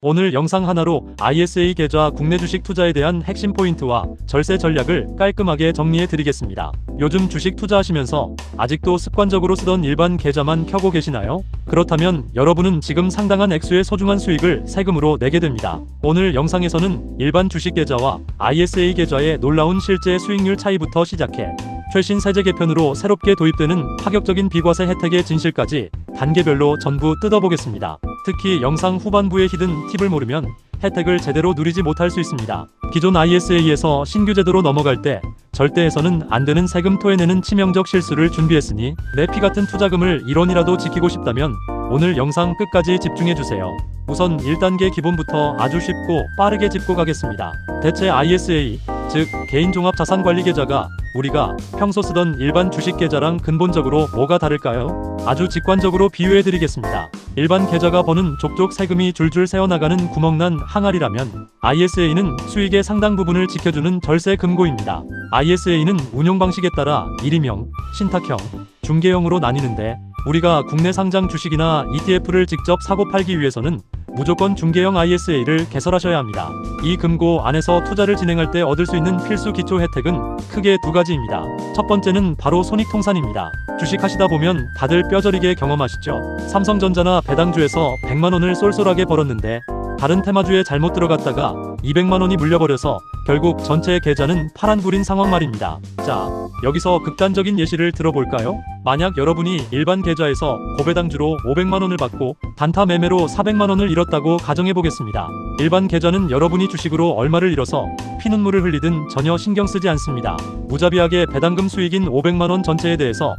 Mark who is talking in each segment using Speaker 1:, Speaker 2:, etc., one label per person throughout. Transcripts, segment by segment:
Speaker 1: 오늘 영상 하나로 ISA 계좌 국내 주식 투자에 대한 핵심 포인트와 절세 전략을 깔끔하게 정리해 드리겠습니다. 요즘 주식 투자하시면서 아직도 습관적으로 쓰던 일반 계좌만 켜고 계시나요? 그렇다면 여러분은 지금 상당한 액수의 소중한 수익을 세금으로 내게 됩니다. 오늘 영상에서는 일반 주식 계좌와 ISA 계좌의 놀라운 실제 수익률 차이부터 시작해 최신 세제 개편으로 새롭게 도입되는 파격적인 비과세 혜택의 진실까지 단계별로 전부 뜯어보겠습니다. 특히 영상 후반부의 히든 팁을 모르면 혜택을 제대로 누리지 못할 수 있습니다. 기존 ISA에서 신규 제도로 넘어갈 때 절대 해서는 안 되는 세금 토해내는 치명적 실수를 준비했으니 내 피 같은 투자금을 1원이라도 지키고 싶다면 오늘 영상 끝까지 집중해주세요. 우선 1단계 기본부터 아주 쉽고 빠르게 짚고 가겠습니다. 대체 ISA, 즉 개인종합자산관리계좌가 우리가 평소 쓰던 일반 주식계좌랑 근본적으로 뭐가 다를까요? 아주 직관적으로 비유해드리겠습니다. 일반 계좌가 버는 족족 세금이 줄줄 새어나가는 구멍난 항아리라면 ISA는 수익의 상당 부분을 지켜주는 절세 금고입니다. ISA는 운용 방식에 따라 일임형, 신탁형, 중개형으로 나뉘는데 우리가 국내 상장 주식이나 ETF를 직접 사고 팔기 위해서는 무조건 중개형 ISA를 개설하셔야 합니다. 이 금고 안에서 투자를 진행할 때 얻을 수 있는 필수 기초 혜택은 크게 두 가지입니다. 첫 번째는 바로 손익통산입니다. 주식하시다 보면 다들 뼈저리게 경험하시죠? 삼성전자나 배당주에서 100만원을 쏠쏠하게 벌었는데 다른 테마주에 잘못 들어갔다가 200만원이 물려버려서 결국 전체 계좌는 파란불인 상황 말입니다. 자, 여기서 극단적인 예시를 들어볼까요? 만약 여러분이 일반 계좌에서 고배당주로 500만원을 받고 단타 매매로 400만원을 잃었다고 가정해보겠습니다. 일반 계좌는 여러분이 주식으로 얼마를 잃어서 피눈물을 흘리든 전혀 신경 쓰지 않습니다. 무자비하게 배당금 수익인 500만원 전체에 대해서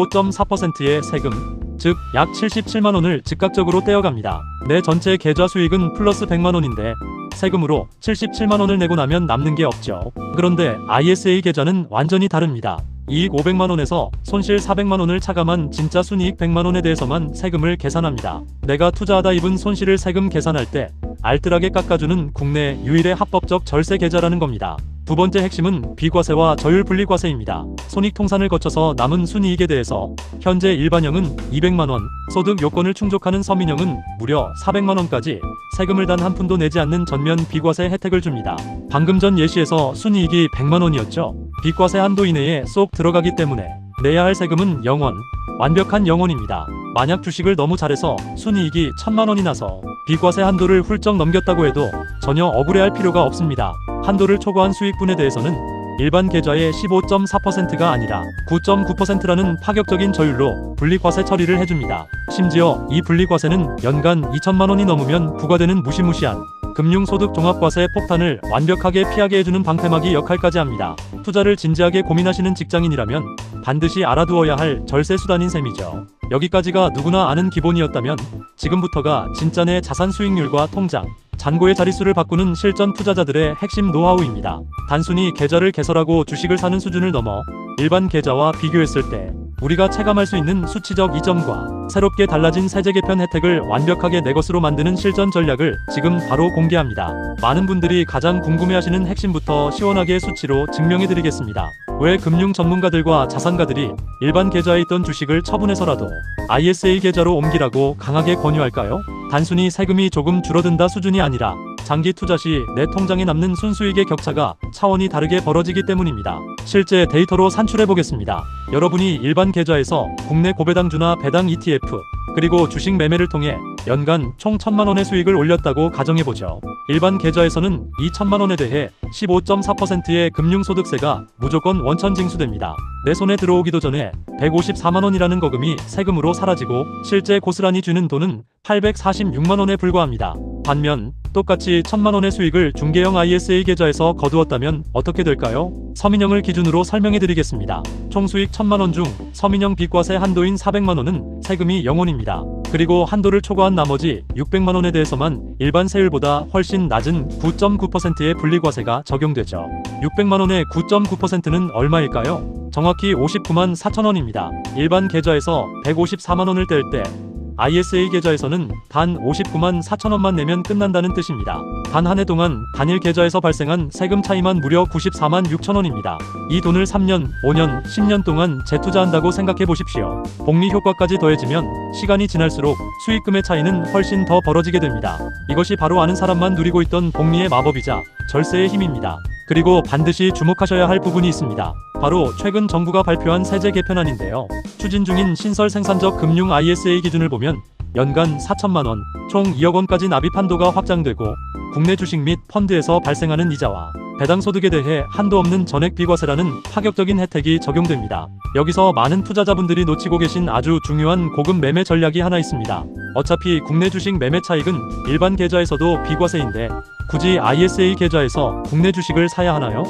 Speaker 1: 15.4%의 세금, 즉 약 77만원을 즉각적으로 떼어갑니다. 내 전체 계좌 수익은 플러스 100만원인데 세금으로 77만원을 내고 나면 남는 게 없죠. 그런데 ISA 계좌는 완전히 다릅니다. 이익 500만원에서 손실 400만원을 차감한 진짜 순이익 100만원에 대해서만 세금을 계산합니다. 내가 투자하다 입은 손실을 세금 계산할 때 알뜰하게 깎아주는 국내 유일의 합법적 절세 계좌라는 겁니다. 두 번째 핵심은 비과세와 저율 분리과세입니다. 손익통산을 거쳐서 남은 순이익에 대해서 현재 일반형은 200만원, 소득 요건을 충족하는 서민형은 무려 400만원까지 세금을 단 한 푼도 내지 않는 전면 비과세 혜택을 줍니다. 방금 전 예시에서 순이익이 100만원이었죠. 비과세 한도 이내에 쏙 들어가기 때문에 내야 할 세금은 0원, 완벽한 0원입니다. 만약 주식을 너무 잘해서 순이익이 1000만원이 나서 비과세 한도를 훌쩍 넘겼다고 해도 전혀 억울해할 필요가 없습니다. 한도를 초과한 수익분에 대해서는 일반 계좌의 15.4%가 아니라 9.9%라는 파격적인 저율로 분리과세 처리를 해줍니다. 심지어 이 분리과세는 연간 2천만원이 넘으면 부과되는 무시무시한 금융소득 종합과세 폭탄을 완벽하게 피하게 해주는 방패막이 역할까지 합니다. 투자를 진지하게 고민하시는 직장인이라면 반드시 알아두어야 할 절세 수단인 셈이죠. 여기까지가 누구나 아는 기본이었다면 지금부터가 진짜 내 자산 수익률과 통장, 잔고의 자릿수를 바꾸는 실전 투자자들의 핵심 노하우입니다. 단순히 계좌를 개설하고 주식을 사는 수준을 넘어 일반 계좌와 비교했을 때 우리가 체감할 수 있는 수치적 이점과 새롭게 달라진 세제 개편 혜택을 완벽하게 내 것으로 만드는 실전 전략을 지금 바로 공개합니다. 많은 분들이 가장 궁금해하시는 핵심부터 시원하게 수치로 증명해드리겠습니다. 왜 금융 전문가들과 자산가들이 일반 계좌에 있던 주식을 처분해서라도 ISA 계좌로 옮기라고 강하게 권유할까요? 단순히 세금이 조금 줄어든다 수준이 아니라 장기 투자 시 내 통장에 남는 순수익의 격차가 차원이 다르게 벌어지기 때문입니다. 실제 데이터로 산출해보겠습니다. 여러분이 일반 계좌에서 국내 고배당주나 배당 ETF, 그리고 주식 매매를 통해 연간 총 1000만원의 수익을 올렸다고 가정해보죠. 일반 계좌에서는 이 1000만원에 대해 15.4%의 금융소득세가 무조건 원천 징수됩니다. 내 손에 들어오기도 전에 154만원이라는 거금이 세금으로 사라지고 실제 고스란히 주는 돈은 846만원에 불과합니다. 반면 똑같이 1000만원의 수익을 중개형 ISA 계좌에서 거두었다면 어떻게 될까요? 서민형을 기준으로 설명해드리겠습니다. 총수익 1000만원 중 서민형 비과세 한도인 400만원은 세금이 0원입니다. 그리고 한도를 초과한 나머지 600만원에 대해서만 일반 세율보다 훨씬 낮은 9.9%의 분리과세가 적용되죠. 600만원의 9.9%는 얼마일까요? 정확히 59만 4천원입니다. 일반 계좌에서 154만원을 뗄 때 ISA 계좌에서는 단 59만 4천원만 내면 끝난다는 뜻입니다. 단 한 해 동안 단일 계좌에서 발생한 세금 차이만 무려 94만 6천 원입니다. 이 돈을 3년, 5년, 10년 동안 재투자한다고 생각해 보십시오. 복리 효과까지 더해지면 시간이 지날수록 수익금의 차이는 훨씬 더 벌어지게 됩니다. 이것이 바로 아는 사람만 누리고 있던 복리의 마법이자 절세의 힘입니다. 그리고 반드시 주목하셔야 할 부분이 있습니다. 바로 최근 정부가 발표한 세제 개편안인데요. 추진 중인 신설 생산적 금융 ISA 기준을 보면 연간 4천만 원, 총 2억 원까지 납입 한도가 확장되고 국내 주식 및 펀드에서 발생하는 이자와 배당 소득에 대해 한도 없는 전액 비과세라는 파격적인 혜택이 적용됩니다. 여기서 많은 투자자분들이 놓치고 계신 아주 중요한 고급 매매 전략이 하나 있습니다. 어차피 국내 주식 매매 차익은 일반 계좌에서도 비과세인데 굳이 ISA 계좌에서 국내 주식을 사야 하나요?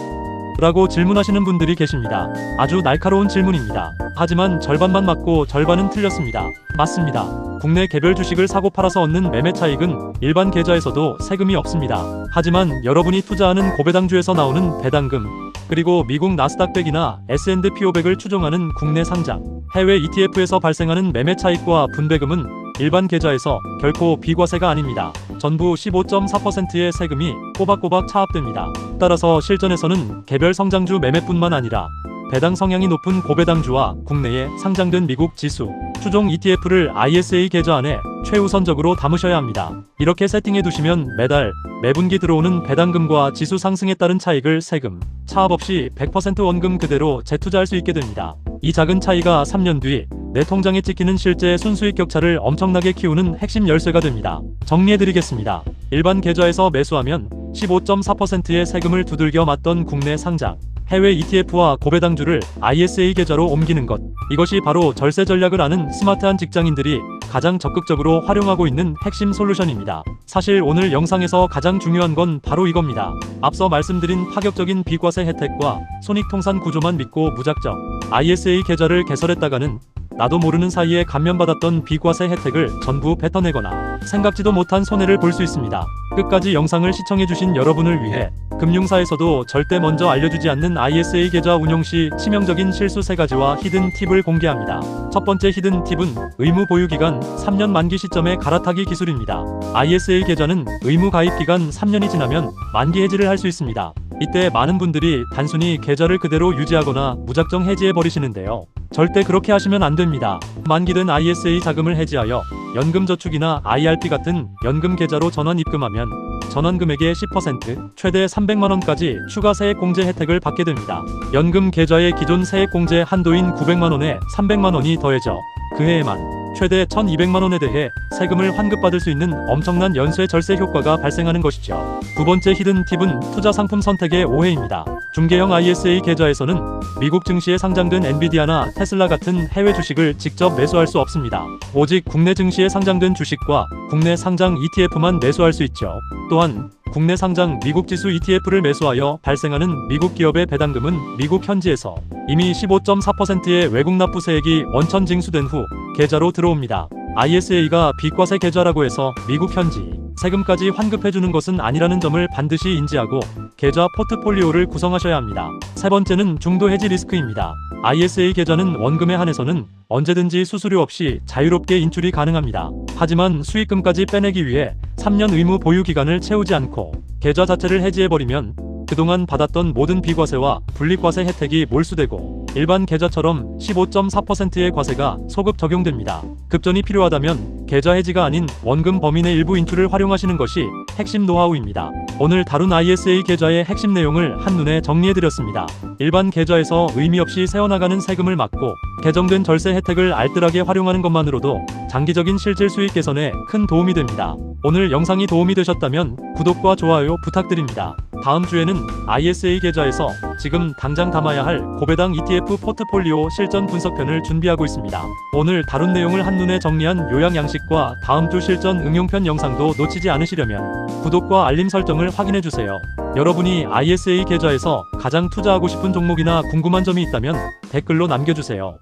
Speaker 1: 라고 질문하시는 분들이 계십니다. 아주 날카로운 질문입니다. 하지만 절반만 맞고 절반은 틀렸습니다. 맞습니다. 국내 개별 주식을 사고 팔아서 얻는 매매 차익은 일반 계좌에서도 세금이 없습니다. 하지만 여러분이 투자하는 고배당주에서 나오는 배당금, 그리고 미국 나스닥 100이나 S&P 500을 추종하는 국내 상장, 해외 ETF에서 발생하는 매매 차익과 분배금은 일반 계좌에서 결코 비과세가 아닙니다. 전부 15.4%의 세금이 꼬박꼬박 차압됩니다. 따라서 실전에서는 개별 성장주 매매뿐만 아니라 배당 성향이 높은 고배당주와 국내에 상장된 미국 지수, 추종 ETF를 ISA 계좌 안에 최우선적으로 담으셔야 합니다. 이렇게 세팅해 두시면 매달, 매분기 들어오는 배당금과 지수 상승에 따른 차익을 세금, 차압 없이 100% 원금 그대로 재투자할 수 있게 됩니다. 이 작은 차이가 3년 뒤 내 통장에 찍히는 실제 순수익 격차를 엄청나게 키우는 핵심 열쇠가 됩니다. 정리해드리겠습니다. 일반 계좌에서 매수하면 15.4%의 세금을 두들겨 맞던 국내 상장, 해외 ETF와 고배당주를 ISA 계좌로 옮기는 것. 이것이 바로 절세 전략을 아는 스마트한 직장인들이 가장 적극적으로 활용하고 있는 핵심 솔루션입니다. 사실 오늘 영상에서 가장 중요한 건 바로 이겁니다. 앞서 말씀드린 파격적인 비과세 혜택과 손익통산 구조만 믿고 무작정 ISA 계좌를 개설했다가는 나도 모르는 사이에 감면받았던 비과세 혜택을 전부 뱉어내거나 생각지도 못한 손해를 볼 수 있습니다. 끝까지 영상을 시청해주신 여러분을 위해 금융사에서도 절대 먼저 알려주지 않는 ISA 계좌 운용 시 치명적인 실수 3가지와 히든 팁을 공개합니다. 첫 번째 히든 팁은 의무 보유 기간 3년 만기 시점의 갈아타기 기술입니다. ISA 계좌는 의무 가입 기간 3년이 지나면 만기 해지를 할 수 있습니다. 이때 많은 분들이 단순히 계좌를 그대로 유지하거나 무작정 해지해 버리시는데요. 절대 그렇게 하시면 안 됩니다. 만기된 ISA 자금을 해지하여 연금저축이나 IRP 같은 연금 계좌로 전원 입금하면 전원 금액의 10%, 최대 300만원까지 추가 세액공제 혜택을 받게 됩니다. 연금 계좌의 기존 세액공제 한도인 900만원에 300만원이 더해져 그 해에만 최대 1200만원에 대해 세금을 환급받을 수 있는 엄청난 연쇄 절세 효과가 발생하는 것이죠. 두 번째 히든 팁은 투자 상품 선택의 오해입니다. 중개형 ISA 계좌에서는 미국 증시에 상장된 엔비디아나 테슬라 같은 해외 주식을 직접 매수할 수 없습니다. 오직 국내 증시에 상장된 주식과 국내 상장 ETF만 매수할 수 있죠. 또한 국내 상장 미국 지수 ETF를 매수하여 발생하는 미국 기업의 배당금은 미국 현지에서 이미 15.4%의 외국 납부세액이 원천 징수된 후 계좌로 들어옵니다. ISA가 비과세 계좌라고 해서 미국 현지 세금까지 환급해주는 것은 아니라는 점을 반드시 인지하고 계좌 포트폴리오를 구성하셔야 합니다. 세 번째는 중도 해지 리스크입니다. ISA 계좌는 원금에 한해서는 언제든지 수수료 없이 자유롭게 인출이 가능합니다. 하지만 수익금까지 빼내기 위해 3년 의무 보유 기간을 채우지 않고 계좌 자체를 해지해버리면 그동안 받았던 모든 비과세와 분리과세 혜택이 몰수되고 일반 계좌처럼 15.4%의 과세가 소급 적용됩니다. 급전이 필요하다면 계좌 해지가 아닌 원금 범위 내 일부 인출을 활용하시는 것이 핵심 노하우입니다. 오늘 다룬 ISA 계좌의 핵심 내용을 한눈에 정리해드렸습니다. 일반 계좌에서 의미 없이 새어나가는 세금을 막고 개정된 절세 혜택을 알뜰하게 활용하는 것만으로도 장기적인 실질 수익 개선에 큰 도움이 됩니다. 오늘 영상이 도움이 되셨다면 구독과 좋아요 부탁드립니다. 다음 주에는 ISA 계좌에서 지금 당장 담아야 할 고배당 ETF 포트폴리오 실전 분석편을 준비하고 있습니다. 오늘 다룬 내용을 한눈에 정리한 요약 양식과 다음 주 실전 응용편 영상도 놓치지 않으시려면 구독과 알림 설정을 확인해주세요. 여러분이 ISA 계좌에서 가장 투자하고 싶은 종목이나 궁금한 점이 있다면 댓글로 남겨주세요.